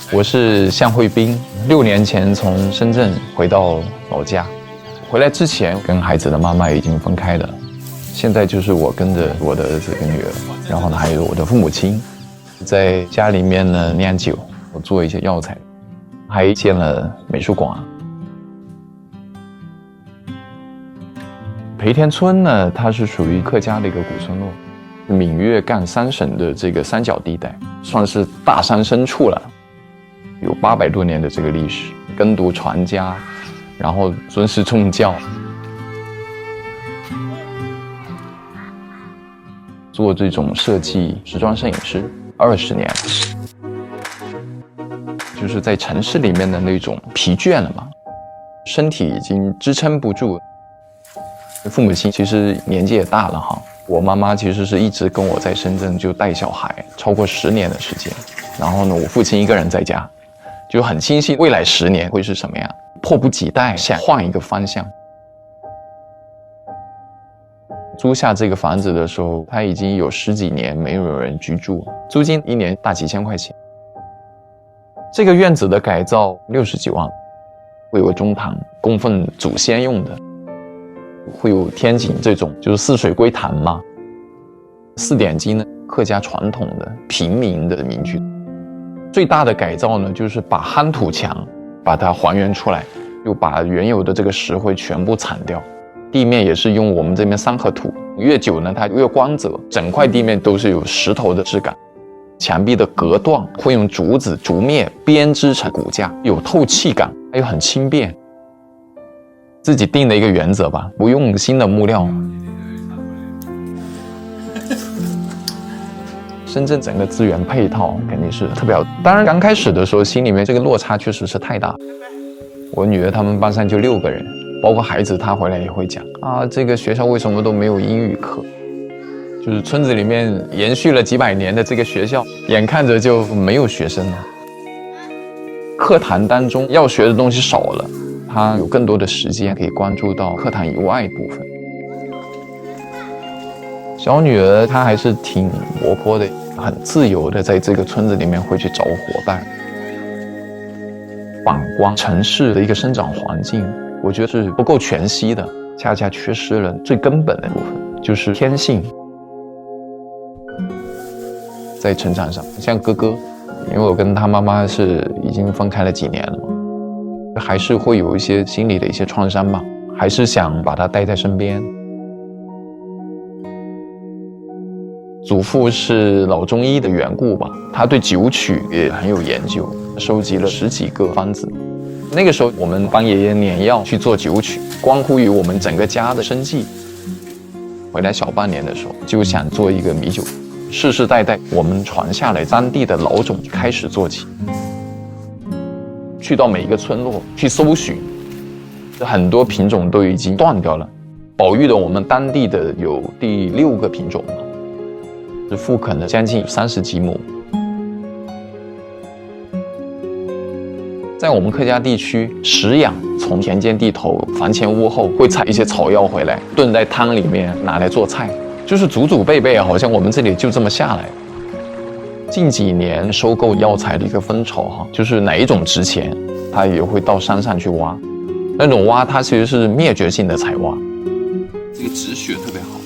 我是向慧斌，6年前从深圳回到老家。回来之前跟孩子的妈妈已经分开了，现在就是我跟着我的儿子跟女儿，然后呢还有我的父母亲，在家里面呢酿酒，我做一些药材，还建了美术馆。裴田村呢，它是属于客家的一个古村落，闽粤赣3省的这个三角地带，算是大山深处了，有800多年的这个历史，耕读传家，然后尊师重教，做这种设计时装摄影师20年，就是在城市里面的那种疲倦了嘛，身体已经支撑不住。父母亲其实年纪也大了哈，我妈妈其实是一直跟我在深圳就带小孩，超过10年的时间。然后呢，我父亲一个人在家，就很清晰未来10年会是什么样，迫不及待想换一个方向。租下这个房子的时候，他已经有10几年没有人居住，租金1年大几千块钱。这个院子的改造60几万，会有个中堂供奉祖先用的。会有天井这种就是四水归潭嘛，4点基呢，客家传统的平民的民居。最大的改造呢，就是把夯土墙把它还原出来，又把原有的这个石灰全部铲掉，地面也是用我们这边三合土，越久呢它越光泽，整块地面都是有石头的质感。墙壁的隔断会用竹子竹篾编织成骨架，有透气感，还有很轻便。自己定的一个原则吧，不用新的木料。深圳整个资源配套肯定是特别好，当然刚开始的时候心里面这个落差确实是太大。我女儿他们班上就6个人，包括孩子他回来也会讲啊，这个学校为什么都没有英语课？就是村子里面延续了几百年的这个学校，眼看着就没有学生了。课堂当中要学的东西少了，他有更多的时间可以关注到课堂以外部分。小女儿她还是挺活泼的，很自由的在这个村子里面会去找伙伴。反观城市的一个生长环境，我觉得是不够全息的，恰恰缺失了最根本的部分，就是天性。在成长上，像哥哥，因为我跟他妈妈是已经分开了几年了，还是会有一些心理的一些创伤吧，还是想把他带在身边。祖父是老中医的缘故吧，他对酒曲也很有研究，收集了10几个方子。那个时候我们帮爷爷碾药去做酒曲，关乎于我们整个家的生计。回来小半年的时候，就想做一个米酒，世世代代我们传下来当地的老种开始做起。去到每一个村落去搜寻，很多品种都已经断掉了，保育的我们当地的有第6个品种，是复垦了将近30几亩。在我们客家地区，食养从田间地头、房前屋后会采一些草药回来，炖在汤里面拿来做菜，就是祖祖辈辈好像我们这里就这么下来。近几年收购药材的一个风潮哈，就是哪一种值钱，他也会到山上去挖。那种挖它其实是灭绝性的采挖。这个止血特别好，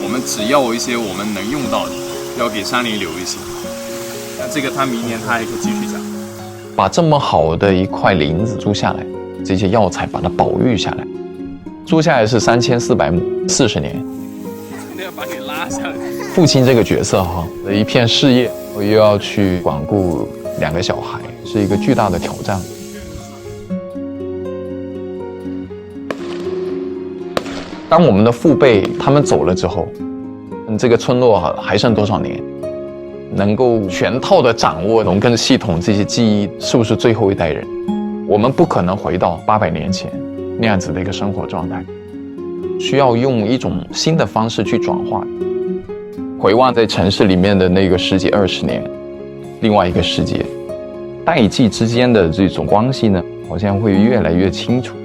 我们只要一些我们能用到的，要给山里留一些。那这个他明年他还可以继续讲。把这么好的一块林子租下来，这些药材把它保育下来，租下来是3400亩，40年。真的要把你拉下来。父亲这个角色哈，一片事业，我又要去管顾2个小孩，是一个巨大的挑战。当我们的父辈他们走了之后，这个村落还剩多少年？能够全套的掌握农耕系统这些记忆，是不是最后一代人？我们不可能回到800年前那样子的一个生活状态，需要用一种新的方式去转化。回望在城市里面的那个10几20年，另外一个世界，代际之间的这种关系呢，好像会越来越清楚。